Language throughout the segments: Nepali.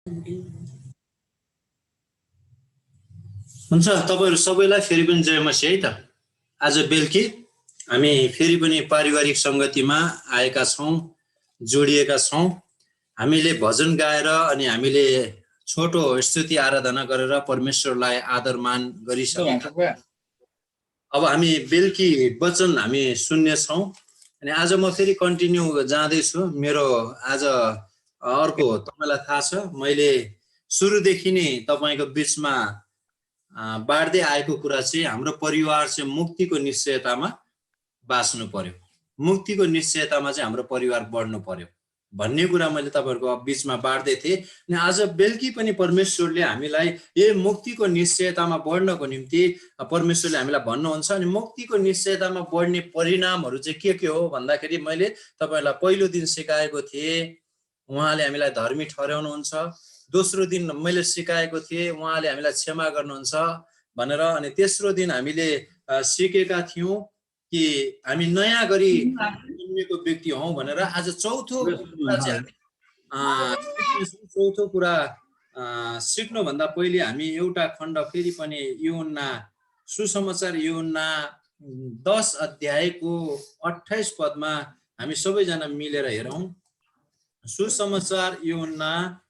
हुन्छ तपाईहरु सबैलाई फेरि पनि जय मसीह है त। आज बेलुकी हामी फेरि पनि पारिवारिक संगतिमा आएका छौं, जोडिएका छौं। हामीले भजन गाएर अनि हामीले छोटो स्तुति आराधना गरेर परमेश्वरलाई आदर मान गरिसकेका। अब हामी बेलुकी वचन हामी सुन्ने छौं अनि आज म फेरि कन्टिन्यू जाँदै छु। मेरो आज अर्को तपाईलाई थाहा छ, मैले सुरुदेखि नै तपाईको बीचमा बाड्दै आएको कुरा चाहिँ हाम्रो परिवार चाहिँ मुक्तिको निश्चयतामा बाँच्नु पर्यो, मुक्तिको निश्चयतामा चाहिँ हाम्रो परिवार बढ्नु पर्यो भन्ने कुरा मैले तपाईहरुको बीचमा बाड्दै थिएँ। अनि आज बेलुकी पनि परमेश्वरले हामीलाई यो मुक्तिको निश्चयतामा बढ्नको निम्ति परमेश्वरले हामीलाई भन्नुहुन्छ। अनि मुक्तिको निश्चयतामा बढ्ने परिणामहरू चाहिँ के हो भन्दाखेरि मैले तपाईहरुलाई पहिलो दिन सिकाएको थिएँ, उहाँले हामीलाई धर्मी ठहराउनुहुन्छ। दोस्रो दिन मैले सिकाएको थिएँ, उहाँले हामीलाई क्षमा गर्नुहुन्छ भनेर। अनि तेस्रो दिन हामीले सिकेका थियौं कि हामी नयाँ गरी जन्मिएको व्यक्ति हौं भनेर। आज चौथो कुरा चाहिँ चौथो कुरा सिक्नु भन्दा पहिले हामी एउटा खण्ड फेरि पनि यूहन्ना सुसमाचार यूहन्ना 10 अध्यायको 28 पदमा हामी सबैजना मिलेर हेरौं। सुसमाचार यूहन्ना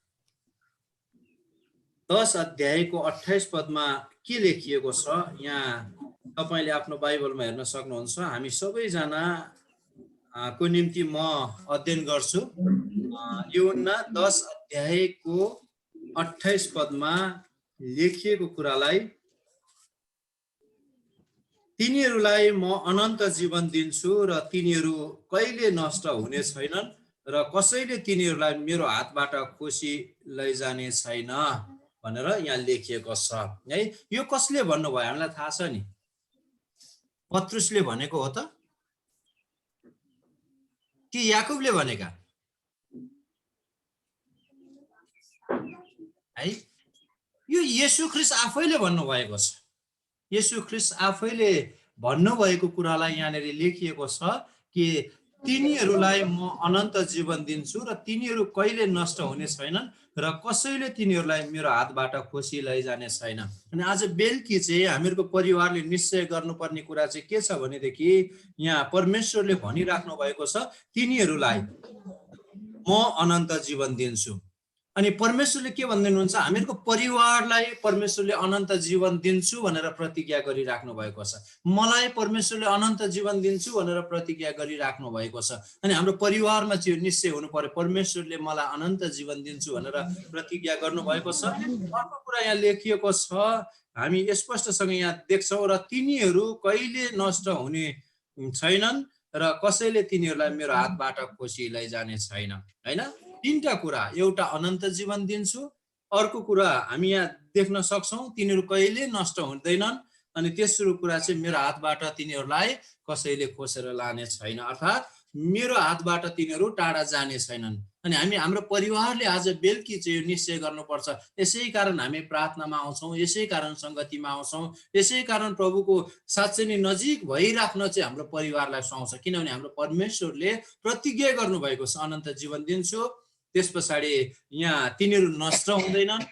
10 अध्यायको 28 पदमा के लेखिएको छ यहाँ तपाईले आफ्नो बाइबलमा हेर्न सक्नुहुन्छ। हामी सबैजना को निम्ति म अध्ययन गर्छु। यूहन्ना 10 अध्यायको 28 पदमा लेखिएको कुरालाई, तिनीहरूलाई म अनन्त जीवन दिन्छु र तिनीहरू कहिले नष्ट हुने छैनन् र कसैले तिनीहरूलाई मेरो हातबाट खोसी लैजाने छैन भनेर यहाँ लेखिएको छ है। यो कसले भन्नुभयो हामीलाई थाहा छ नि? पत्रुसले भनेको हो त कि याकुबले भनेका है? यो येशू ख्रीष्ट आफैले भन्नुभएको छ। येशू ख्रीष्ट आफैले भन्नुभएको कुरालाई यहाँनिर लेखिएको छ कि तिनीहरूलाई म अनन्त जीवन दिन्छु र तिनीहरू कहिले नष्ट हुने छैनन् र कसैले तिनीहरूलाई मेरो हातबाट खोसी लैजाने छैन। अनि आज बेलुकी चाहिँ हामीहरूको परिवारले निश्चय गर्नुपर्ने कुरा चाहिँ के छ भनेदेखि यहाँ परमेश्वरले भनिराख्नु भएको छ, तिनीहरूलाई म अनन्त जीवन दिन्छु। अनि परमेश्वरले के भन्नुहुन्छ? हामीहरूको परिवारलाई परमेश्वरले अनन्त जीवन दिन्छु भनेर प्रतिज्ञा गरिराख्नु भएको छ। मलाई परमेश्वरले अनन्त जीवन दिन्छु भनेर प्रतिज्ञा गरिराख्नु भएको छ। अनि हाम्रो परिवारमा चाहिँ निश्चय हुनु पर्यो, परमेश्वरले मलाई अनन्त जीवन दिन्छु भनेर प्रतिज्ञा गर्नुभएको छ। अर्को कुरा यहाँ लेखिएको छ, हामी स्पष्टसँग यहाँ देख्छौँ, र तिनीहरू कहिले नष्ट हुने छैनन् र कसैले तिनीहरूलाई मेरो हातबाट खोसी लैजाने छैन। हैन, तीनटा कुरा, एउटा अनन्त जीवन दिन्छु, अर्को कुरा हामी यहाँ देख्न सक्छौं तिनीहरू कहिले नष्ट हुँदैनन्, अनि तेस्रो कुरा चाहिँ मेरो हातबाट तिनीहरूलाई कसैले खोसेर लाने छैन, अर्थात् मेरो हातबाट तिनीहरू टाढा जाने छैनन्। अनि हामी हाम्रो परिवारले आज बेलुकी चाहिँ निश्चय गर्नुपर्छ। यसै कारण हामी प्रार्थनामा आउँछौं, यसै कारण संगतिमा आउँछौं, यसै कारण प्रभुको साँच्चै नै नजिक भइराख्न चाहिँ हाम्रो परिवारलाई सुहाउँछ। किनभने हाम्रो परमेश्वरले प्रतिज्ञा गर्नुभएको छ, अनन्त जीवन दिन्छु, त्यस पछाडि यहाँ तिनीहरू नष्ट हुँदैनन्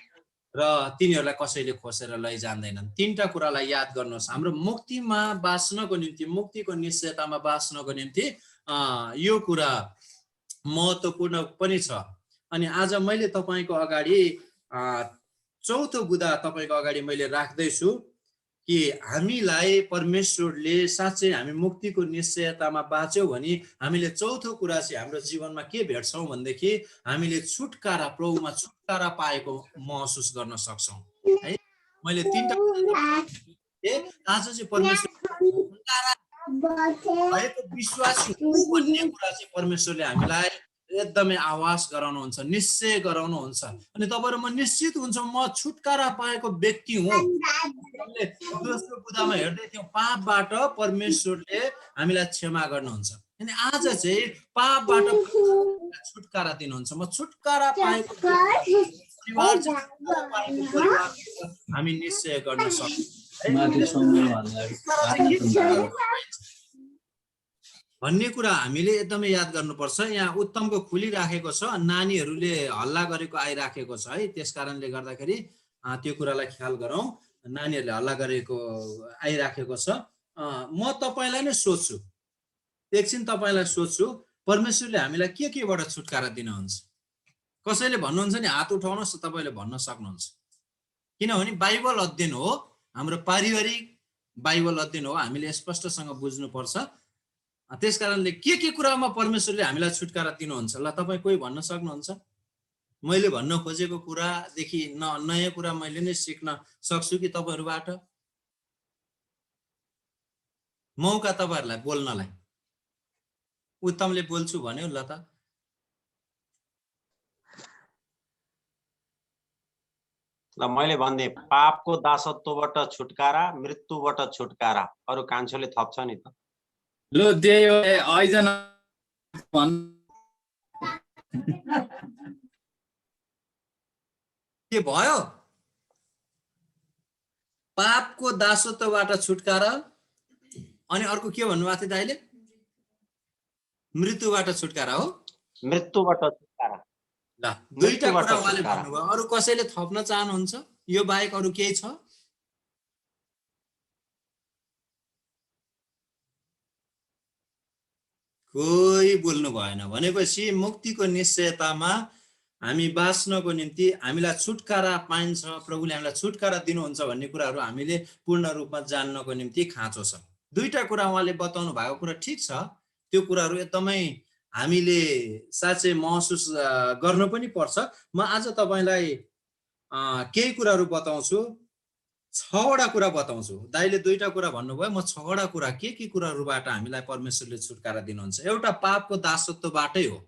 र तिनीहरूलाई कसैले खोसेर लैजान्दैनन्। तीनटा कुरालाई याद गर्नुहोस्। हाम्रो मुक्तिमा बाँच्नको निम्ति, मुक्तिको निश्चयतामा बाँच्नको निम्ति यो कुरा महत्त्वपूर्ण पनि छ। अनि आज मैले तपाईको अगाडि चौथो बुँदा तपाईको अगाडि मैले राख्दैछु कि हामीलाई परमेश्वरले साँच्चै हामी मुक्तिको निश्चयतामा बाँच्यौं भने हामीले चौथो कुरा चाहिँ हाम्रो जीवनमा के भेट्छौं भनेदेखि हामीले छुटकारा, प्रभुमा छुटकारा पाएको महसुस गर्न सक्छौं है। मैले तीनटा आज चाहिँ परमेश्वर भएको विश्वासी भन्ने कुरा चाहिँ परमेश्वरले हामीलाई एकदमै आवाज गराउनुहुन्छ, निश्चय गराउनुहुन्छ। अनि तपाईहरु म निश्चित हुन्छ म छुटकारा पाएको व्यक्ति हुँ। हामीले दोस्रो बुँदामा हेर्दै थियौं, पापबाट परमेश्वरले हामीलाई क्षमा गर्नुहुन्छ। अनि आज चाहिँ पापबाट छुटकारा दिनुहुन्छ। म छुटकारा पाएको परिवार हामी निश्चय गर्न सक्छौं। भन्ने कुरा हामीले एकदमै याद गर्नुपर्छ। यहाँ उत्तमको खुलिराखेको छ, नानीहरूले हल्ला गरेको आइराखेको छ है, त्यस कारणले गर्दाखेरि त्यो कुरालाई ख्याल गरौँ। नानीहरूले हल्ला गरेको आइराखेको छ। म तपाईँलाई नै सोध्छु, एकछिन तपाईँलाई सोध्छु, परमेश्वरले हामीलाई केबाट छुटकारा दिनुहुन्छ? कसैले भन्नुहुन्छ नि हात उठाउनुहोस्, तपाईँले भन्न सक्नुहुन्छ। किनभने बाइबल अध्ययन हो, हाम्रो पारिवारिक बाइबल अध्ययन हो, हामीले स्पष्टसँग बुझ्नुपर्छ। त्यस कारणले के कुरामा परमेश्वरले हामीलाई छुटकारा दिनुहुन्छ? ल तपाईँ कोही भन्न सक्नुहुन्छ? मैले भन्न खोजेको कुरादेखि नयाँ कुरा मैले नै सिक्न सक्छु कि तपाईँहरूबाट? मौका तपाईँहरूलाई बोल्नलाई। उत्तमले बोल्छु भन्यो, ल त ल मैले भन्दै पापको दासत्वबाट छुटकारा, मृत्युबाट छुटकारा। अरु कान्छोले थप्छ नि त। लो त्यही आइजन के भयो? पापको दासत्वबाट छुटकारा, अनि अर्को के भन्नुभएको थियो दाइले? मृत्युबाट छुटकारा हो। मृत्युबाट छुटकारा। ल दुईटा कुरा उहाँले भन्नुभयो। अरु कसैले थप्न चाहनुहुन्छ? यो बाहेक अरु केही छ? कोही बोल्नु भएन। भनेपछि मुक्तिको निश्चयतामा हामी बाँच्नको निम्ति हामीलाई छुटकारा पाइन्छ, प्रभुले हामीलाई छुटकारा दिनुहुन्छ भन्ने कुराहरू हामीले पूर्ण रूपमा जान्नको निम्ति खाँचो छ। दुईटा कुरा उहाँले बताउनु भएको कुरा ठिक छ, त्यो कुराहरू एकदमै हामीले साँच्चै महसुस गर्न पनि पर्छ। म आज तपाईलाई केही कुराहरू बताउँछु, 6वटा कुरा बताउँछु। दाइले दुईटा कुरा भन्नुभयो, म 6वटा कुरा के कुराहरूबाट हामीलाई परमेश्वरले छुटकारा दिनुहुन्छ। एउटा पापको दासत्वबाटै हो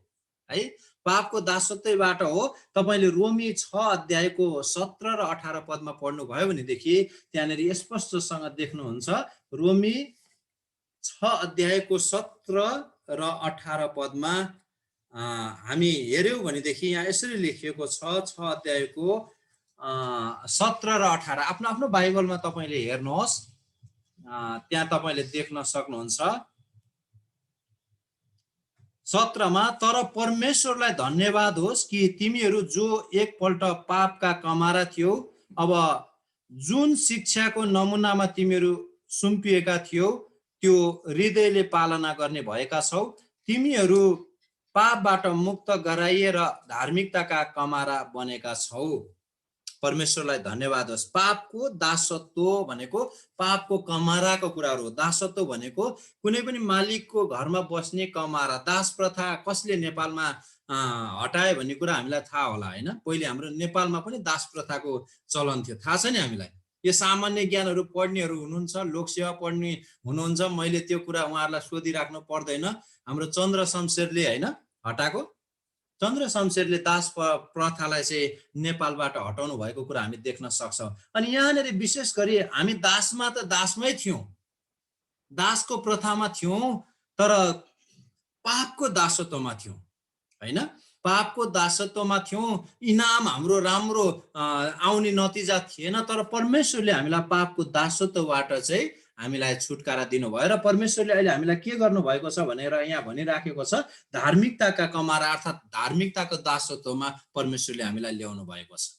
है, पापको दासत्वबाट हो। तपाईले रोमी 6 अध्यायको 17 र 18 पदमा पढ्नु भयो भनेदेखि त्यहाँनेरि स्पष्टसँग देख्नुहुन्छ। रोमी 6 अध्यायको 17 र 18 पदमा हामी हेर्यौं भनेदेखि यहाँ यसरी लेखिएको छ। 6 अध्यायको 17 र 18 आफ्नो आफ्नो बाइबलमा तपाईले हेर्नुहोस्, त्यहाँ तपाईले देख्न सक्नुहुन्छ। 17 मा, तर परमेश्वरलाई धन्यवाद होस् कि तिमीहरू जो एकपल्ट पापका कमारा थियौ, अब जुन शिक्षाको नमुनामा तिमीहरू सुम्पिएका थियौ त्यो हृदयले पालना गर्ने भएका छौ। तिमीहरू पापबाट मुक्त गराइएर धार्मिकताका कमारा बनेका छौ। परमेश्वरलाई धन्यवाद होस्। पापको दासत्व भनेको पापको कमाराको कुराहरू हो। दासत्व भनेको कुनै पनि मालिकको घरमा बस्ने कमारा। दास प्रथा कसले नेपालमा हटाए भन्ने कुरा हामीलाई थाहा होला हैन? पहिले हाम्रो नेपालमा पनि दास प्रथाको चलन थियो, थाहा छ नि हामीलाई। यो सामान्य ज्ञानहरू पढ्नेहरू हुनुहुन्छ, लोकसेवा पढ्ने हुनुहुन्छ, मैले त्यो कुरा उहाँहरूलाई सोधिराख्नु पर्दैन। हाम्रो चन्द्र शमशेरले हैन हटाएको, चन्द्र शमशेरले दास प्रथालाई चाहिँ नेपालबाट हटाउनु भएको कुरा हामी देख्न सक्छौं। अनि यहाँनिर विशेष गरी हामी दासमा त दासमै थियौं, दासको प्रथामा थियौं, तर पापको दासत्वमा थियौं हैन? पापको दासत्वमा थियौं। इनाम हाम्रो राम्रो आउने नतिजा थिएन, तर परमेश्वरले हामीलाई पापको दासत्वबाट चाहिँ हामीलाई छुटकारा दिनुभयो। र परमेश्वरले अहिले हामीलाई के गर्नु भएको छ भनेर यहाँ भनिराखेको छ, धार्मिकताका कमारा अर्थात् धार्मिकताको दासत्वमा परमेश्वरले हामीलाई ल्याउनु भएको छ।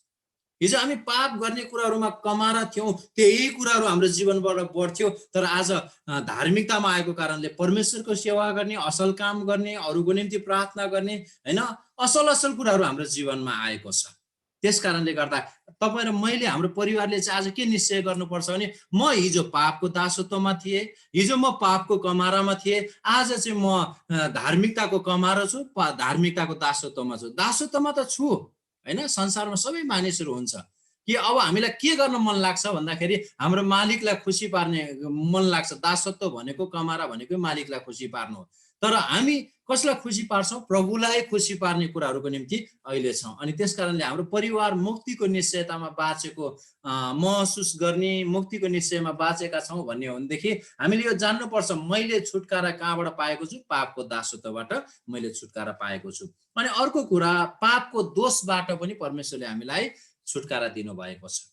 हिजो हामी पाप गर्ने कुराहरूमा कमारा थियौं, त्यही कुराहरू हाम्रो जीवनबाट बढ्थ्यो, तर आज धार्मिकतामा आएको कारणले परमेश्वरको सेवा गर्ने, असल काम गर्ने, अरूको निम्ति प्रार्थना गर्ने हैन, असल असल कुराहरू हाम्रो जीवनमा आएको छ। त्यस कारणले गर्दा तपाईँ र मैले, हाम्रो परिवारले चाहिँ आज के निश्चय गर्नुपर्छ भने, म हिजो पापको दासत्वमा थिएँ, हिजो म पापको कमारामा थिएँ, आज चाहिँ म धार्मिकताको कमारा छु, धार्मिकताको दासत्वमा छु। दासत्वमा त छु हैन, संसारमा सबै मानिसहरू हुन्छ कि अब हामीलाई के गर्न मन लाग्छ भन्दाखेरि हाम्रो मालिकलाई खुसी पार्ने मन लाग्छ। दासत्व भनेको, कमारा भनेको मालिकलाई खुसी पार्नु हो। तर हामी कसलाई खुसी पार्छौं? प्रभुलाई खुसी पार्ने कुराहरूको निम्ति अहिले छौं। अनि त्यसकारणले हाम्रो परिवार मुक्तिको निश्चयतामा बाँचेको महसुस गर्ने, मुक्तिको निश्चयमा बाँचेका छौं भन्ने हो भनेदेखि हामीले यो जान्नुपर्छ, मैले छुटकारा कहाँबाट पाएको छु? पापको दासत्वबाट मैले छुटकारा पाएको छु। अनि अर्को कुरा, पापको दोषबाट पनि परमेश्वरले हामीलाई छुटकारा दिनु भएको छ।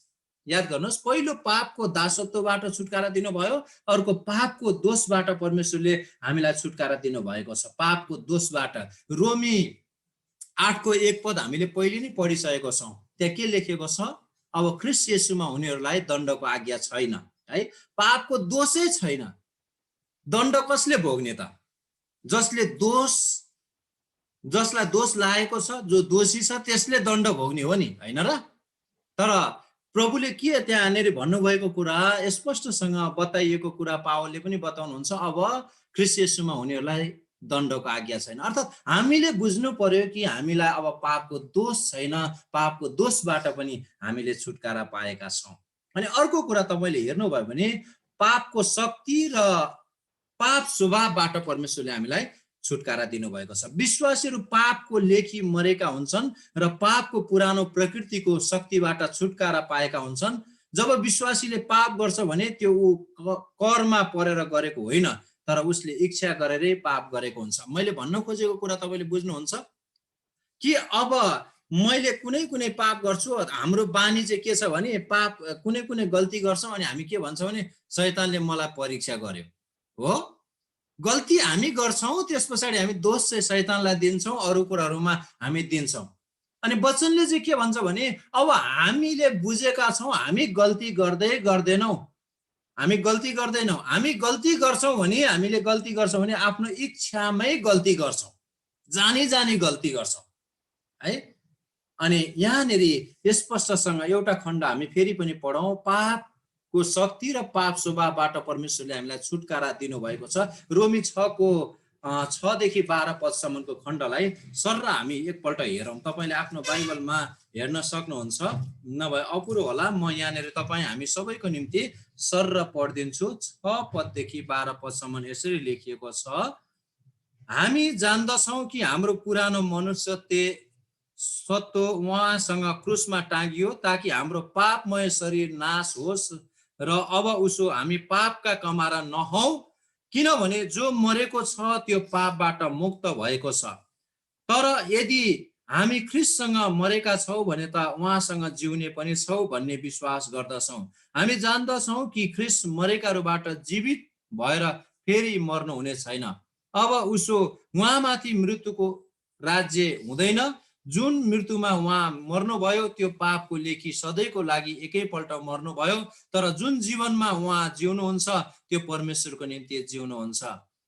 याद गर्नुहोस्, पहिलो पापको दासत्वबाट छुटकारा दिनुभयो, अर्को पापको दोषबाट परमेश्वरले हामीलाई छुटकारा दिनुभएको छ। पापको दोषबाट रोमी 8को 1 पद हामीले पहिले नै पढिसकेको छौँ। त्यहाँ के लेखेको छ? अब ख्रीष्ट येशूमा हुनेहरूलाई दण्डको आज्ञा छैन है, पापको दोषै छैन। दण्ड कसले भोग्ने त? जसलाई दोष लागेको छ, जो दोषी छ त्यसले दण्ड भोग्ने हो नि, हैन र? तर प्रभुले के त्यहाँनिर भन्नुभएको कुरा स्पष्टसँग बताइएको कुरा पावलले पनि बताउनुहुन्छ, अब ख्रीष्ट येशूमा हुनेहरूलाई दण्डको आज्ञा छैन। अर्थात् हामीले बुझ्नु पर्यो कि हामीलाई अब पापको दोष छैन, पापको दोषबाट पनि हामीले छुटकारा पाएका छौँ। अनि अर्को कुरा तपाईले हेर्नुभयो भने पापको शक्ति र पाप स्वभावबाट परमेश्वरले हामीलाई छुटकारा दिनुभएको छ। विश्वासीहरू पापको लेखी मरेका हुन्छन् र पापको पुरानो प्रकृतिको शक्तिबाट छुटकारा पाएका हुन्छन्। जब विश्वासीले पाप गर्छ भने त्यो करमा परेर गरेको होइन, तर उसले इच्छा गरेरै पाप गरेको हुन्छ। मैले भन्न खोजेको कुरा तपाईले बुझ्नुहुन्छ कि अब मैले कुनै पाप गर्छु, हाम्रो बानी चाहिँ के छ भने पाप कुनै गल्ती गर्छौँ अनि हामी के भन्छौँ भने शैतानले मलाई परीक्षा गर्यो हो। गल्ती हामी गर्छौँ, त्यस पछाडि हामी दोष चाहिँ शैतानलाई दिन्छौँ, अरू कुराहरूमा हामी दिन्छौँ। अनि वचनले चाहिँ के भन्छ भने अब हामीले बुझेका छौँ हामी गल्ती गर्दैनौँ, हामी गल्ती गर्छौँ भने हामीले गल्ती गर्छौँ भने आफ्नो इच्छामै गल्ती गर्छौँ, जानी गल्ती गर्छौँ है। अनि यहाँनिर स्पष्टसँग एउटा खण्ड हामी फेरि पनि पढौँ। पापको शक्ति र पाप स्वभावबाट परमेश्वरले हामीलाई छुटकारा दिनुभएको छ। रोमी 6को 6 देखि 12 पदसम्मको खण्डलाई सर हामी एकपल्ट हेरौँ। तपाईँले आफ्नो बाइबलमा हेर्न सक्नुहुन्छ, नभए अपुरो होला। म यहाँनिर हामी सबैको निम्ति सर पढिदिन्छु। 6 पददेखि 12 पदसम्म यसरी लेखिएको छ, हामी जान्दछौँ कि हाम्रो पुरानो मनुष्य सत्व उहाँसँग क्रुसमा टाँगियो ताकि हाम्रो पापमय शरीर नाश होस् र अब उसो हामी पापका कमारा नहौँ, किनभने जो मरेको छ त्यो पापबाट मुक्त भएको छ। तर यदि हामी ख्रीष्टसँग मरेका छौँ भने त उहाँसँग जिउने पनि छौँ भन्ने विश्वास गर्दछौँ। हामी जान्दछौँ कि ख्रीष्ट मरेकाहरूबाट जीवित भएर फेरि मर्नु हुने छैन। अब उसो उहाँमाथि मृत्युको राज्य हुँदैन। जुन मृत्युमा उहाँ मर्नुभयो त्यो पापको लेखी सधैँको लागि एकैपल्ट मर्नुभयो, तर जुन जीवनमा उहाँ जिउनुहुन्छ त्यो परमेश्वरको निम्ति जिउनुहुन्छ।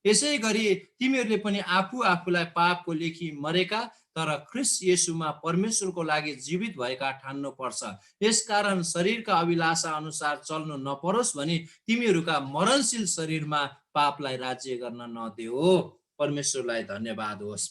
यसै गरी तिमीहरूले पनि आफूलाई पापको लेखी मरेका तर ख्रीष्ट येशूमा परमेश्वरको लागि जीवित भएका ठान्नु पर्छ। यसकारण शरीरका अभिलाषा अनुसार चल्नु नपरोस् भने तिमीहरूका मरणशील शरीरमा पापलाई राज्य गर्न नदेऊ। परमेश्वरलाई धन्यवाद होस्।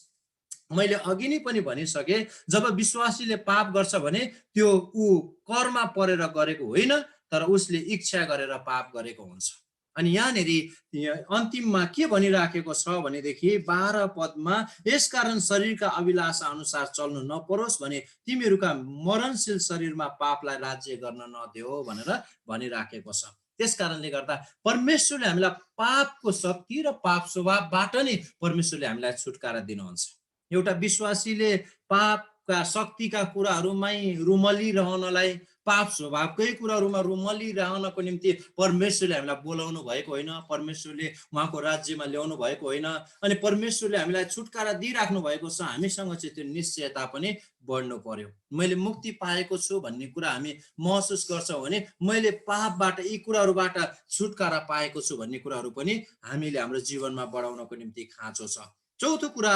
मैले अघि नै पनि भनिसके, जब विश्वासीले पाप गर्छ भने त्यो ऊ करमा परेर गरेको होइन, तर उसले इच्छा गरेर पाप गरेको हुन्छ। अनि यहाँनिर अन्तिममा के भनिराखेको छ भनेदेखि 12 पदमा यसकारण शरीरका अभिलाषा अनुसार चल्नु नपरोस् भने तिमीहरूका मरणशील शरीरमा पापलाई राज्य गर्न नदेऊ भनेर भनिराखेको छ। त्यसकारणले गर्दा परमेश्वरले हामीलाई पापको शक्ति र पाप स्वभावबाट नै परमेश्वरले हामीलाई छुटकारा दिनुहुन्छ। एउटा विश्वासीले पापका शक्तिका कुराहरूमै रुमलिरहनलाई, पाप स्वभावकै कुराहरूमा रुमलिरहनको निम्ति परमेश्वरले हामीलाई बोलाउनु भएको होइन, परमेश्वरले उहाँको राज्यमा ल्याउनु भएको होइन। अनि परमेश्वरले हामीलाई छुटकारा दिइराख्नु भएको छ। हामीसँग चाहिँ त्यो निश्चयता पनि बढ्नु पर्यो। मैले मुक्ति पाएको छु भन्ने कुरा हामी महसुस गर्छौँ भने मैले पापबाट यी कुराहरूबाट छुटकारा पाएको छु भन्ने कुराहरू पनि हामीले हाम्रो जीवनमा बढाउनको निम्ति खाँचो छ। चौथो कुरा,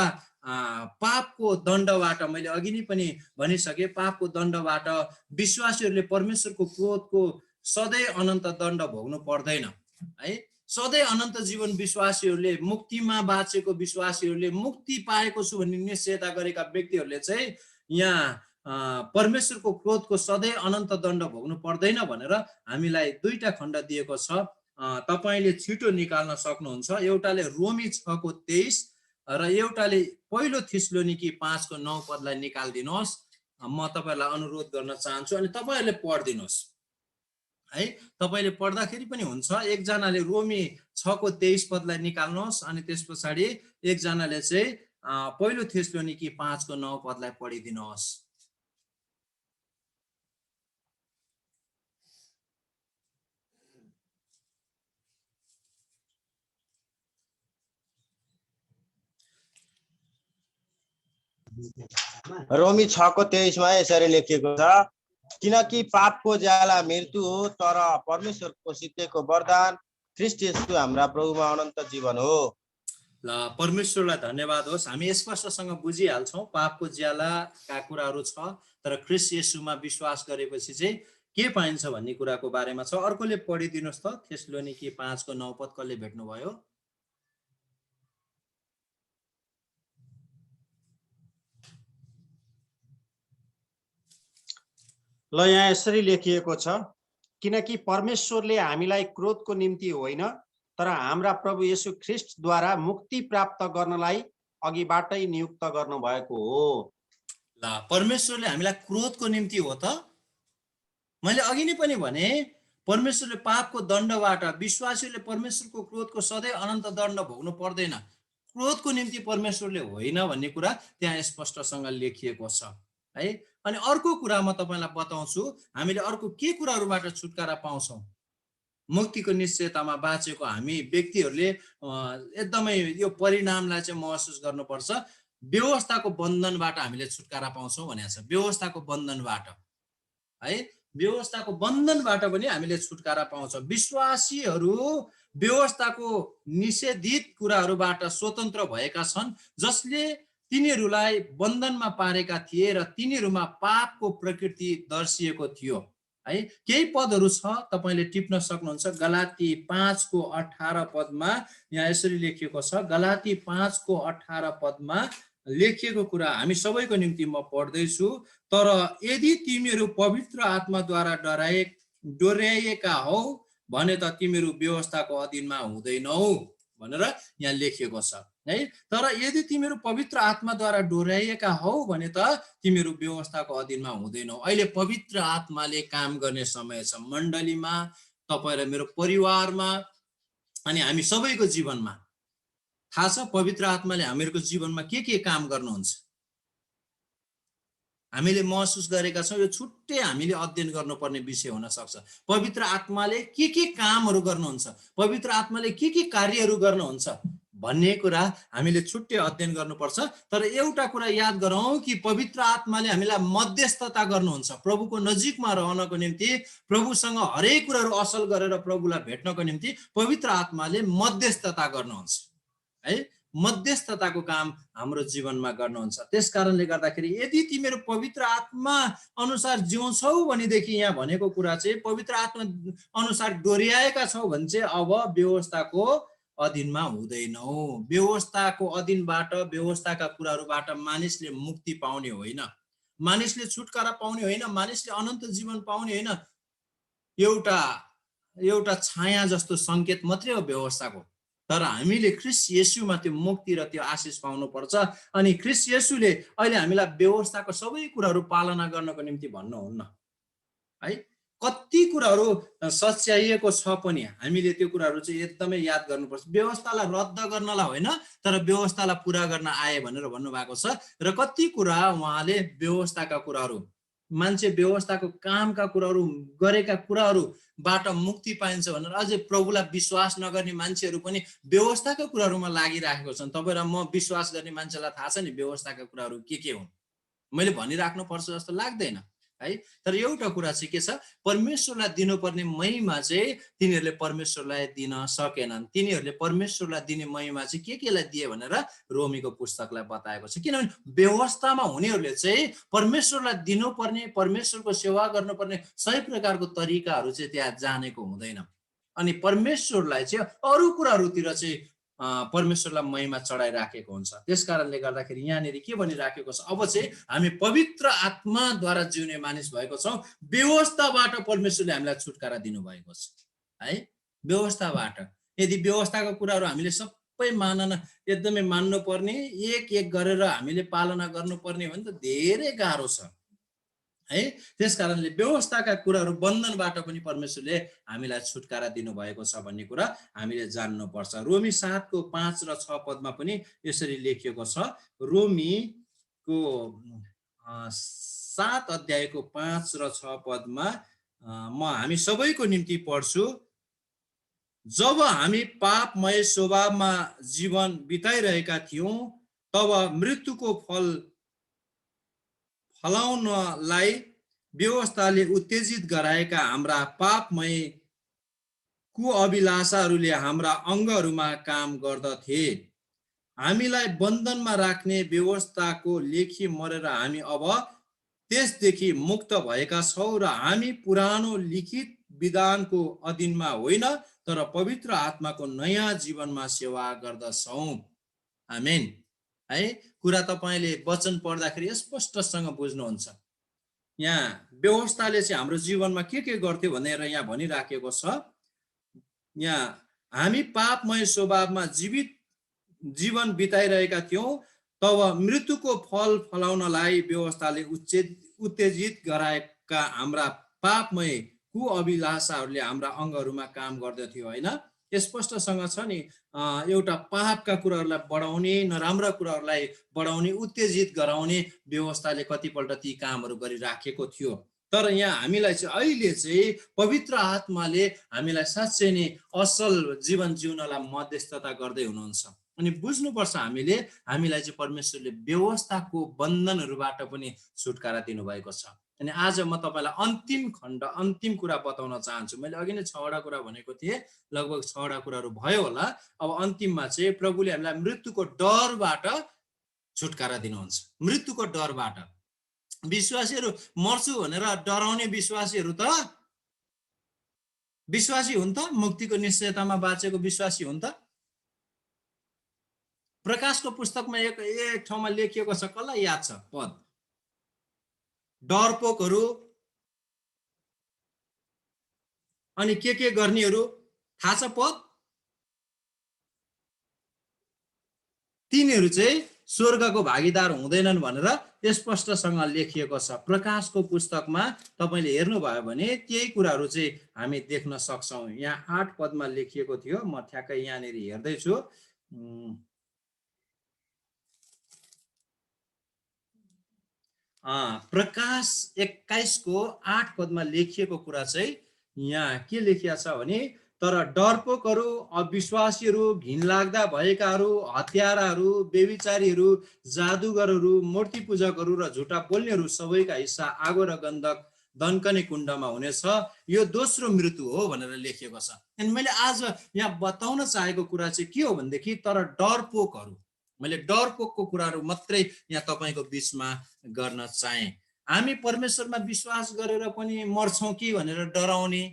पापको दण्डबाट मैले अघि नै पनि भनिसके, पापको दण्डबाट विश्वासीहरूले परमेश्वरको क्रोधको सधैँ अनन्त दण्ड भोग्नु पर्दैन है। सधैँ अनन्त जीवन विश्वासीहरूले, मुक्तिमा बाँचेको विश्वासीहरूले, मुक्ति पाएको छु भन्ने निश्चयता गरेका व्यक्तिहरूले चाहिँ यहाँ परमेश्वरको क्रोधको सधैँ अनन्त दण्ड भोग्नु पर्दैन भनेर हामीलाई दुईटा खण्ड दिएको छ। तपाईँले छिटो निकाल्न सक्नुहुन्छ। एउटाले रोमी 6को 23 र एउटाले पहिलो थिस्सलुनीकी 5को 9 पदलाई निकालिदिनुहोस्। म तपाईँलाई अनुरोध गर्न चाहन्छु अनि तपाईँहरूले पढिदिनुहोस् है। तपाईँले पढ्दाखेरि पनि हुन्छ। एकजनाले रोमी 6को 23 पदलाई निकाल्नुहोस् अनि त्यस पछाडि एकजनाले चाहिँ पहिलो थिस्सलुनीकी 5को 9 पदलाई पढिदिनुहोस्। रोमी 6:23 मा यसरी लेखिएको छ, किनकि पापको ज्याला मृत्यु हो, तर परमेश्वरको सित्तैको वरदान ख्रीष्ट येशू हाम्रा प्रभुमा अनन्त जीवन हो। ल परमेश्वरलाई धन्यवाद होस्। हामी स्पष्टसँग बुझिहाल्छौँ पापको ज्यालाका कुराहरू छ, तर ख्रीष्ट येशूमा विश्वास गरेपछि चाहिँ के पाइन्छ भन्ने कुराको बारेमा छ। अर्कोले पढिदिनुहोस् त, थेसलोनिकी 5:9 कसले भेट्नुभयो? ल यहाँ यसरी लेखिएको छ, किनकि परमेश्वरले हामीलाई क्रोधको निम्ति होइन तर हाम्रा प्रभु येशू ख्रीष्टद्वारा मुक्ति प्राप्त गर्नलाई अघिबाटै नियुक्त गर्नुभएको हो। ल परमेश्वरले हामीलाई क्रोधको निम्ति हो त? मैले अघि नै पनि भने परमेश्वरले पापको दण्डबाट विश्वासीले परमेश्वरको क्रोधको सधैँ अनन्त दण्ड भोग्नु पर्दैन, क्रोधको निम्ति परमेश्वरले होइन भन्ने कुरा त्यहाँ स्पष्टसँग लेखिएको छ है। अनि अर्को कुरा म तपाईलाई बताउँछु, हामीले अर्को के कुराहरूबाट छुटकारा पाउँछौँ? मुक्तिको निश्चयतामा बाँचेको हामी व्यक्तिहरूले एकदमै यो परिणामलाई चाहिँ महसुस गर्नुपर्छ। व्यवस्थाको बन्धनबाट हामीले छुटकारा पाउँछौँ भनेको छ। व्यवस्थाको बन्धनबाट है, व्यवस्थाको बन्धनबाट पनि हामीले छुटकारा पाउँछौँ। विश्वासीहरू व्यवस्थाको निषेधित कुराहरूबाट स्वतन्त्र भएका छन्, जसले तिनीहरूलाई बन्धनमा पारेका थिए र तिनीहरूमा पापको प्रकृति दर्शिएको थियो है। केही पदहरू छ तपाईले टिप्न सक्नुहुन्छ। गलाती 5:18 यहाँ यसरी लेखिएको छ, गलाती 5:18 लेखिएको कुरा हामी सबैको निम्ति म पढ्दैछु। तर यदि तिमीहरू पवित्र आत्माद्वारा डोर्याइएका हौ भने त तिमीहरू व्यवस्थाको अधीनमा हुँदैनौ भनेर यहाँ लेखिएको छ है। तर यदि तिमीहरू पवित्र आत्माद्वारा डोर्याइएका हौ भने त तिमीहरू व्यवस्थाको अधीनमा हुँदैनौ। अहिले पवित्र आत्माले काम गर्ने समय छ मण्डलीमा, तपाईँ र मेरो परिवारमा अनि हामी सबैको जीवनमा। थाहा छ पवित्र आत्माले हामीहरूको जीवनमा के काम गर्नुहुन्छ? हामीले महसुस गरेका छौँ, यो छुट्टै हामीले अध्ययन गर्नुपर्ने विषय हुन सक्छ। पवित्र आत्माले के कामहरू गर्नुहुन्छ, पवित्र आत्माले के कार्यहरू गर्नुहुन्छ भन्ने कुरा हामीले छुट्टै अध्ययन गर्नुपर्छ। तर एउटा कुरा याद गरौँ कि पवित्र आत्माले हामीलाई मध्यस्थता गर्नुहुन्छ प्रभुको नजिकमा रहनको निम्ति, प्रभुसँग हरेक कुराहरू असल गरेर प्रभुलाई भेट्नको निम्ति पवित्र आत्माले मध्यस्थता गर्नुहुन्छ है। मध्यस्थताको काम हाम्रो जीवनमा गर्नुहुन्छ। त्यसकारणले गर्दाखेरि यदि तिमीहरू पवित्र आत्मा अनुसार जिउँछौ भनेदेखि यहाँ भनेको कुरा चाहिँ पवित्र आत्मा अनुसार डोर्याएका छौ भने चाहिँ अब व्यवस्थाको अधीनमा हुँदैनौ। व्यवस्थाको अधीनबाट, व्यवस्थाका कुराहरूबाट मानिसले मुक्ति पाउने होइन, मानिसले छुटकारा पाउने होइन, मानिसले अनन्त जीवन पाउने होइन। एउटा छाया जस्तो संकेत मात्रै हो व्यवस्थाको। तर हामीले ख्रीष्ट येशूमा त्यो मुक्ति र त्यो आशिष पाउनुपर्छ। अनि ख्रीष्ट येशूले अहिले हामीलाई व्यवस्थाको सबै कुराहरू पालना गर्नको निम्ति भन्नुहुन्न है। कति कुराहरू सच्याइएको छ पनि हामीले त्यो कुराहरू चाहिँ एकदमै याद गर्नुपर्छ। व्यवस्थालाई रद्द गर्नलाई होइन तर व्यवस्थालाई पुरा गर्न आए भनेर भन्नुभएको छ। र कति कुरा उहाँले व्यवस्थाका कुराहरू, मान्छे व्यवस्थाको कामका कुराहरू गरेका कुराहरूबाट मुक्ति पाइन्छ भनेर अझै प्रभुलाई विश्वास नगर्ने मान्छेहरू पनि व्यवस्थाका कुराहरूमा लागिराखेको छन्। तपाईँ र म विश्वास गर्ने मान्छेलाई थाहा छ नि व्यवस्थाका कुराहरू के हुन्, मैले भनिराख्नु पर्छ जस्तो लाग्दैन है। तर एउटा कुरा चाहिँ के छ, परमेश्वरलाई दिनुपर्ने महिमा चाहिँ तिनीहरूले परमेश्वरलाई दिन सकेनन्। तिनीहरूले परमेश्वरलाई दिने महिमा चाहिँ केलाई दिए भनेर रोमीको पुस्तकलाई बताएको छ। किनभने व्यवस्थामा हुनेहरूले चाहिँ परमेश्वरलाई दिनुपर्ने, परमेश्वरको सेवा गर्नुपर्ने सही प्रकारको तरिकाहरू चाहिँ त्यहाँ जानेको हुँदैन। अनि परमेश्वरलाई चाहिँ अरू कुराहरूतिर चाहिँ परमेश्वरलाई महिमा चढाइराखेको हुन्छ। त्यसकारणले गर्दाखेरि यहाँनिर के भनिराखेको छ, अब चाहिँ हामी पवित्र आत्माद्वारा जिउने मानिस भएको छौँ। व्यवस्थाबाट परमेश्वरले हामीलाई छुटकारा दिनुभएको छ है। व्यवस्थाबाट यदि व्यवस्थाको कुराहरू हामीले सबै एकदमै मान्नुपर्ने, एक गरेर हामीले पालना गर्नुपर्ने भने त धेरै गाह्रो छ है। त्यसकारणले व्यवस्थाका कुराहरू बन्धनबाट पनि परमेश्वरले हामीलाई छुटकारा दिनुभएको छ भन्ने कुरा हामीले जान्नुपर्छ। रोमी 7:5 र 6 पनि यसरी लेखिएको छ। रोमीको 7:5 र 6 म हामी सबैको निम्ति पढ्छु। जब हामी पापमय स्वभावमा जीवन बिताइरहेका थियौं तब मृत्युको फल फलाउनलाई व्यवस्थाले उत्तेजित गराएका हाम्रा पापमय कुअभिलाषाहरूले हाम्रा अङ्गहरूमा काम गर्दथे। हामीलाई बन्धनमा राख्ने व्यवस्थाको लेखी मरेर हामी अब त्यसदेखि मुक्त भएका छौँ र हामी पुरानो लिखित विधानको अधीनमा होइन तर पवित्र आत्माको नयाँ जीवनमा सेवा गर्दछौँ। आमेन। है, कुरा तपाईले वचन पढ्दाखेरि स्पष्टसँग बुझ्नुहुन्छ। यहाँ व्यवस्थाले चाहिँ हाम्रो जीवनमा के गर्थ्यो भनेर यहाँ भनिराखेको छ। यहाँ हामी पापमय स्वभावमा जीवन बिताइरहेका थियौँ, तब मृत्युको फल फलाउनलाई व्यवस्थाले उत्तेजित गराएका हाम्रा पापमय कुअभिलाषाहरूले हाम्रा अङ्गहरूमा काम गर्दथ्यो। होइन, स्पष्टसँग छ नि, एउटा पापका कुराहरूलाई बढाउने, नराम्रा कुराहरूलाई बढाउने, उत्तेजित गराउने व्यवस्थाले कतिपल्ट ती कामहरू गरिराखेको थियो। तर यहाँ हामीलाई चाहिँ अहिले चाहिँ पवित्र आत्माले हामीलाई साँच्चै नै असल जीवन जिउनलाई मध्यस्थता गर्दै हुनुहुन्छ। अनि बुझ्नुपर्छ हामीलाई चाहिँ परमेश्वरले व्यवस्थाको बन्धनहरूबाट पनि छुटकारा दिनुभएको छ। अनि आज म तपाईलाई अन्तिम कुरा बताउन चाहन्छु। मैले अघि नै 6वटा कुरा भनेको थिएँ, लगभग 6वटा कुराहरू भयो होला। अब अन्तिममा चाहिँ प्रभुले हामीलाई मृत्युको डरबाट छुटकारा दिनुहुन्छ। मृत्युको डरबाट विश्वासीहरू मर्छु भनेर डराउने विश्वासीहरू त विश्वासी हुन् त? मुक्तिको निश्चयतामा बाँचेको विश्वासी हुन् त? प्रकाशको पुस्तकमा एक ठाउँमा लेखिएको छ, कसलाई याद छ पद? डरपोकहरू अनि के गर्नेहरू थाहा छ पद? तिनीहरू चाहिँ स्वर्गको भागीदार हुँदैनन् भनेर स्पष्टसँग लेखिएको छ। प्रकाशको पुस्तकमा तपाईले हेर्नुभयो भने त्यही कुराहरू चाहिँ हामी देख्न सक्छौँ। यहाँ 8 पदमा लेखिएको थियो, म ठ्याक्कै यहाँनिर हेर्दैछु। प्रकाश 21 को 8 पदमा लेखिएको कुरा चाहिँ यहाँ के लेखिया छ भने, तर डरपोकहरू, अविश्वासीहरू, घिनलाग्दा भएकाहरू, हत्याराहरू, व्यभिचारीहरू, जादुगरहरू, मूर्ति पूजकहरू र झुटा बोल्नेहरू सबैका हिस्सा आगो र गन्धक दन्कने कुण्डमा हुनेछ। यो दोस्रो मृत्यु हो भनेर लेखिएको छ। अनि मैले आज यहाँ बताउन चाहेको कुरा चाहिँ के हो भनेदेखि, तर डरपोकहरू, मैले डरपोकको कुराहरू मात्रै यहाँ तपाईको बीचमा गर्न चाहे। हामी परमेश्वरमा विश्वास गरेर पनि मर्छौँ कि भनेर डराउने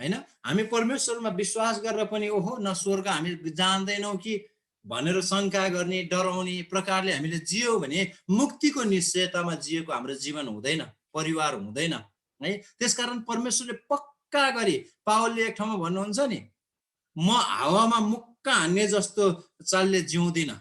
हैन, हामी परमेश्वरमा विश्वास गरेर पनि ओहो न स्वर्ग हामी जान्दैनौँ कि भनेर शङ्का गर्ने, डराउने प्रकारले हामीले जियौ भने मुक्तिको निश्चयतामा जिएको हाम्रो जीवन हुँदैन, परिवार हुँदैन है। त्यसकारण परमेश्वरले पक्का गरी, पावलले एक ठाउँमा भन्नुहुन्छ नि, म हावामा मुक्का हान्ने जस्तो चालले जिउँदिन।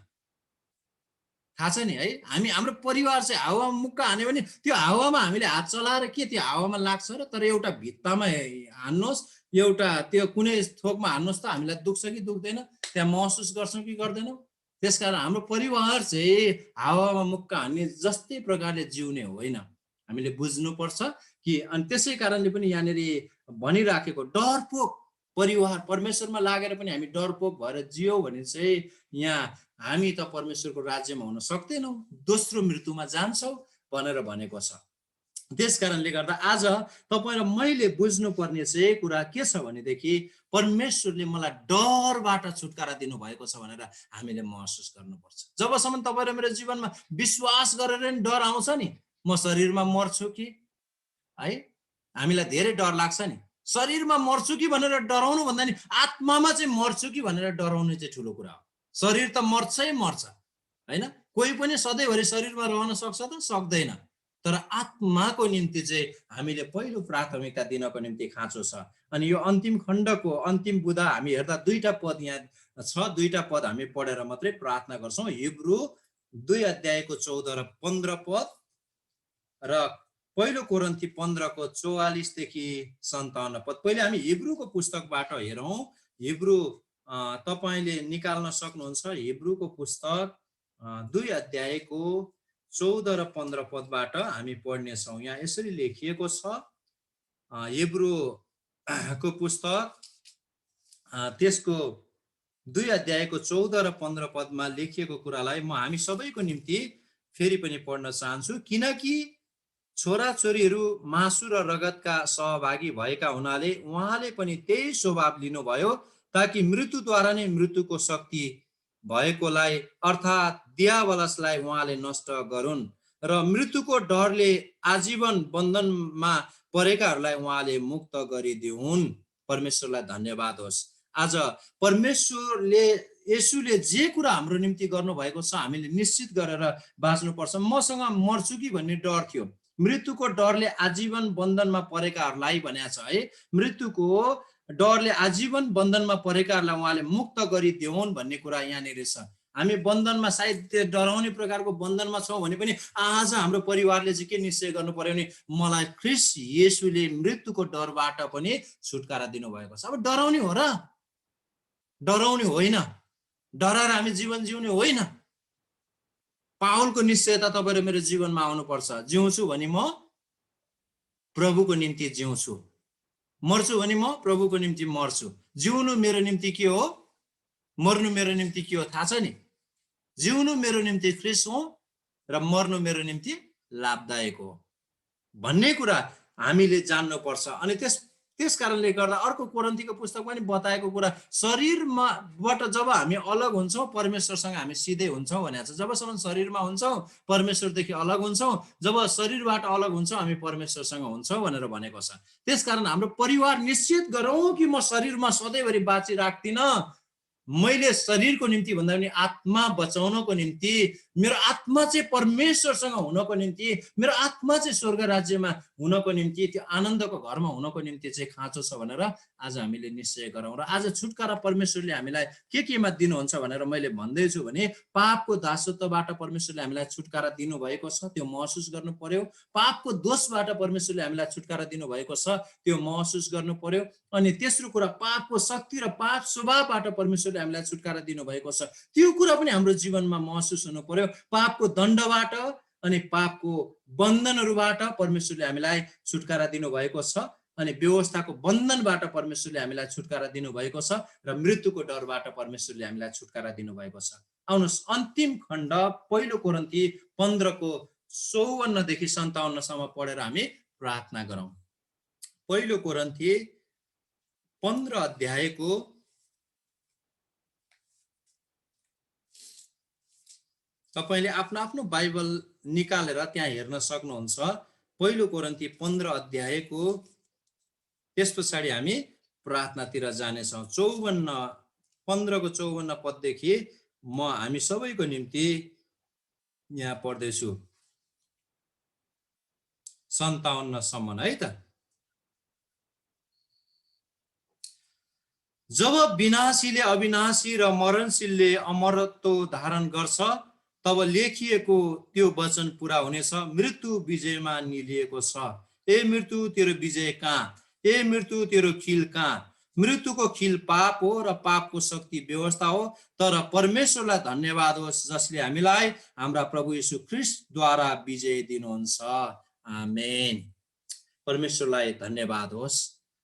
थाहा छ नि है, हाम्रो परिवार चाहिँ हावामा मुक्का हान्यो भने त्यो हावामा हामीले हात चलाएर के त्यो हावामा लाग्छ र? तर एउटा भित्तामा हान्नुहोस्, एउटा त्यो कुनै थोकमा हान्नुहोस् त हामीलाई दुख्छ कि दुख्दैन, त्यहाँ महसुस गर्छौँ कि गर्दैनौँ? त्यसकारण हाम्रो परिवार चाहिँ हावामा मुक्का हान्ने जस्तै प्रकारले जिउने होइन, हामीले बुझ्नुपर्छ कि। अनि त्यसै कारणले पनि यहाँनिर भनिराखेको डरपोक परिवार, परमेश्वरमा लागेर पनि हामी डरपोक भएर जियौ भने चाहिँ यहाँ हामी त परमेश्वरको राज्यमा हुन सक्दैनौँ, दोस्रो मृत्युमा जान्छौँ भनेर भनेको छ। त्यस कारणले गर्दा आज तपाईँ र मैले बुझ्नुपर्ने चाहिँ कुरा के छ भनेदेखि, परमेश्वरले मलाई डरबाट छुटकारा दिनुभएको छ भनेर हामीले महसुस गर्नुपर्छ। जबसम्म तपाईँ र मेरो जीवनमा विश्वास गरेर नि डर आउँछ नि, म शरीरमा मर्छु कि है, हामीलाई धेरै डर लाग्छ नि। शरीरमा मर्छु कि भनेर डराउनु भन्दा नि आत्मामा चाहिँ मर्छु कि भनेर डराउनु चाहिँ ठुलो कुरा हो। शरीर त मर्छै मर्छ हैन, कोही पनि सधैँभरि शरीरमा रहन सक्छ त? सक्दैन। तर आत्माको निम्ति चाहिँ हामीले पहिलो प्राथमिकता दिनको निम्ति खाँचो छ। अनि यो अन्तिम खण्डको अन्तिम बुधा हामी हेर्दा 2टा पद यहाँ छ, 2टा पद हामी पढेर मात्रै प्रार्थना गर्छौँ। हिब्रू 2 अध्यायको 14 र 15 पद र पहिलो कोरिन्थी 15 को 44 देखि 57 पद। पहिले हामी हिब्रूको पुस्तकबाट हेरौँ। हिब्रू तपाईले निकाल्न सक्नुहुन्छ। हिब्रूको पुस्तक 2 अध्यायको 14 र 15 पदबाट हामी पढ्नेछौँ। यहाँ यसरी लेखिएको छ, हिब्रूको पुस्तक त्यसको 2 अध्यायको 14 र 15 पदमा लेखिएको कुरालाई म हामी सबैको निम्ति फेरि पनि पढ्न चाहन्छु। किनकि छोराछोरीहरू मासु र रगतका सहभागी भएका हुनाले उहाँले पनि त्यही स्वभाव लिनुभयो, ताकि मृत्युद्वारा नै मृत्युको शक्ति भएकोलाई अर्थात् दियावलसलाई उहाँले नष्ट गरून् र मृत्युको डरले आजीवन बन्धनमा परेकाहरूलाई उहाँले मुक्त गरिदिउन्। परमेश्वरलाई धन्यवाद होस्। आज परमेश्वरले येशूले जे कुरा हाम्रो निम्ति गर्नुभएको छ हामीले निश्चित गरेर बाँच्नुपर्छ। मसँग मर्छु कि भन्ने डर थियो, मृत्युको डरले आजीवन बन्धनमा परेकाहरूलाई भनेको छ है। मृत्युको डरले आजीवन बन्धनमा परेकाहरूलाई उहाँले मुक्त गरिदिउन् भन्ने कुरा यहाँनिर छ। हामी बन्धनमा सायद डराउने प्रकारको बन्धनमा छौँ भने पनि आज हाम्रो परिवारले चाहिँ के निश्चय गर्नु पर्यो भने मलाई ख्रीष्ट येशूले मृत्युको डरबाट पनि छुटकारा दिनुभएको छ। अब डराउने हो र? डराउने होइन, डराएर हामी जीवन जिउने होइन। पावलको निश्चयता तपाईँ र मेरो जीवनमा आउनुपर्छ। जिउँछु भने म प्रभुको निम्ति जिउँछु, मर्छु भने म प्रभुको निम्ति मर्छु। जिउनु मेरो निम्ति के हो, मर्नु मेरो निम्ति के हो थाहा छ नि? जिउनु मेरो निम्ति ख्रीष्ट हो र मर्नु मेरो निम्ति लाभदायक हो भन्ने कुरा हामीले जान्नुपर्छ। अनि त्यस कारणले गर्दा अर्को कोरिन्थीको पुस्तकमा पनि बताएको कुरा, शरीरमाबाट जब हामी अलग हुन्छौँ परमेश्वरसँग हामी सिधै हुन्छौँ भनेको छ। जबसम्म शरीरमा हुन्छौँ परमेश्वरदेखि अलग हुन्छौँ, जब शरीरबाट अलग हुन्छौँ हामी परमेश्वरसँग हुन्छौँ भनेर भनेको छ। त्यसकारण हाम्रो परिवार निश्चित गरौँ कि म शरीरमा सधैँभरि बाँचिराख्दिनँ। मैले शरीरको निम्ति भन्दा पनि आत्मा बचाउनको निम्ति, मेरो आत्मा चाहिँ परमेश्वरसँग हुनको निम्ति, मेरो आत्मा चाहिँ स्वर्ग राज्यमा हुनको निम्ति, त्यो आनन्दको घरमा हुनको निम्ति चाहिँ खाँचो छ भनेर आज हामीले निश्चय गरौँ। र आज छुटकारा परमेश्वरले हामीलाई केमा दिनुहुन्छ भनेर मैले भन्दैछु भने पापको दासत्वबाट परमेश्वरले हामीलाई छुटकारा दिनुभएको छ, त्यो महसुस गर्नु पर्यो। पापको दोषबाट परमेश्वरले हामीलाई छुटकारा दिनुभएको छ, त्यो महसुस गर्नु पर्यो। अनि तेस्रो कुरा, पापको शक्ति र पाप स्वभावबाट परमेश्वरले हामीलाई छुटकारा दिनुभएको छ, त्यो कुरा पनि हाम्रो जीवनमा महसुस हुनु पर्यो। पापको दण्डबाट अनि पापको बन्धनहरूबाट परमेश्वरले हामीलाई छुटकारा दिनुभएको छ, अनि व्यवस्थाको बन्धनबाट परमेश्वरले हामीलाई छुटकारा दिनुभएको छ, र मृत्युको डरबाट परमेश्वरले हामीलाई छुटकारा दिनुभएको छ। आउनुहोस् अन्तिम खण्ड 1 कोरिन्थी 15:54 देखि 57 सम्म पढेर हामी प्रार्थना गरौँ। 1 कोरिन्थी 15 अध्यायको तपाईले आफ्नो आफ्नो बाइबल निकालेर त्यहाँ हेर्न सक्नुहुन्छ। 1 कोरिन्थी 15 अध्यायको त्यस पछाडि हामी प्रार्थनातिर जानेछौँ। 15 को 54 पददेखि म हामी सबैको निम्ति यहाँ पढ्दैछु 57 सम्म है त। जब विनाशीले अविनाशी र मरणशीलले अमरत्व धारण गर्छ तब लेखिएको त्यो वचन पूरा हुनेछ, मृत्यु विजयमा निलिएको छ। ए मृत्यु तेरो विजय कहाँ? ए मृत्यु तेरो खिल कहाँ? मृत्युको खिल पाप हो र पापको शक्ति व्यवस्था हो। तर परमेश्वरलाई धन्यवाद होस् जसले हामीलाई हाम्रा प्रभु येशू ख्रीष्टद्वारा विजय दिनुहुन्छ। आमेन। परमेश्वरलाई धन्यवाद होस्।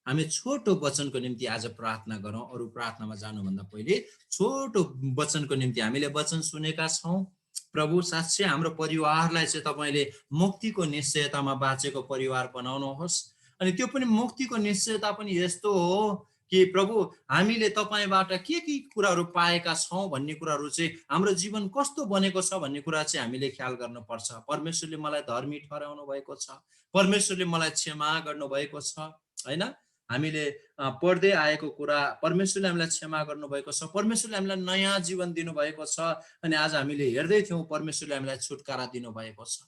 हामी छोटो वचनको निम्ति आज प्रार्थना गरौँ। अरू प्रार्थनामा जानुभन्दा पहिले छोटो वचनको निम्ति हामीले वचन सुनेका छौँ। प्रभु साँच्चै हाम्रो परिवारलाई चाहिँ तपाईले मुक्तिको निश्चयतामा बाँचेको परिवार बनाउनुहोस्। अनि त्यो पनि मुक्तिको निश्चयता पनि यस्तो हो कि प्रभु हामीले तपाईबाट के कुराहरू पाएका छौँ भन्ने कुराहरू चाहिँ हाम्रो जीवन कस्तो बनेको छ भन्ने कुरा चाहिँ हामीले ख्याल गर्नुपर्छ। परमेश्वरले मलाई धर्मी ठहराउनु भएको छ, परमेश्वरले मलाई क्षमा गर्नुभएको छ हैन। हामीले पढ्दै आएको कुरा, परमेश्वरले हामीलाई क्षमा गर्नुभएको छ, परमेश्वरले हामीलाई नयाँ जीवन दिनुभएको छ। अनि आज हामीले हेर्दै थियौँ परमेश्वरले हामीलाई छुटकारा दिनुभएको छ।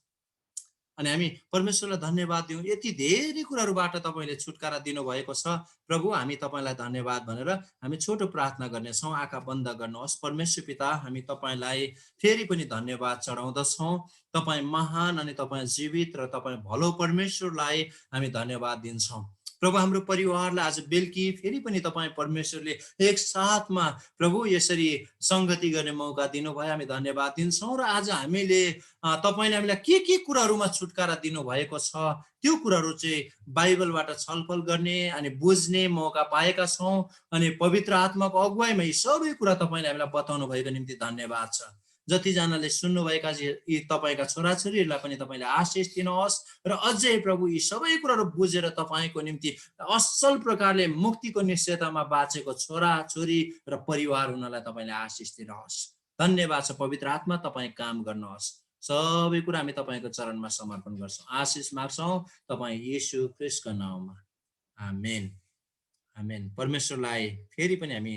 अनि हामी परमेश्वरलाई धन्यवाद दिउँ, यति धेरै कुराहरूबाट तपाईले छुटकारा दिनुभएको छ। प्रभु हामी तपाईलाई धन्यवाद भनेर हामी छोटो प्रार्थना गर्नेछौँ। आँखा बन्द गर्नुहोस्। परमेश्वर पिता, हामी तपाईलाई फेरि पनि धन्यवाद चढाउँदछौँ। तपाईँ महान अनि तपाईँ जीवित र तपाईँ भलो परमेश्वरलाई हामी धन्यवाद दिन्छौँ। प्रभु हाम्रो परिवारलाई आज बेलुकी फेरि पनि तपाईँ परमेश्वरले एक साथमा प्रभु यसरी संगति गर्ने मौका दिनुभयो, हामी धन्यवाद दिन्छौँ। र आज हामीले तपाईले हामीलाई के कुराहरूमा छुटकारा दिनुभएको छ त्यो कुराहरू चाहिँ बाइबलबाट छलफल गर्ने अनि बुझ्ने मौका पाएका छौँ। अनि पवित्र आत्माको अगुवाईमा यी सबै कुरा तपाईले हामीलाई बताउनु भएको निम्ति धन्यवाद छ। जतिजनाले सुन्नुभएका यी तपाईँका छोराछोरीहरूलाई पनि तपाईँले आशिष दिनुहोस् र अझै प्रभु यी सबै कुराहरू बुझेर तपाईँको निम्ति असल प्रकारले मुक्तिको निश्चयतामा बाँचेको छोरा छोरी र परिवार हुनलाई तपाईँले आशिष दिनुहोस्। धन्यवाद छ पवित्र आत्मा, तपाईँ काम गर्नुहोस्। सबै कुरा हामी तपाईँको चरणमा समर्पण गर्छौँ, आशिष माग्छौँ तपाईँ येशू ख्रीष्टको नाममा। आमेन आमेन। परमेश्वरलाई फेरि पनि हामी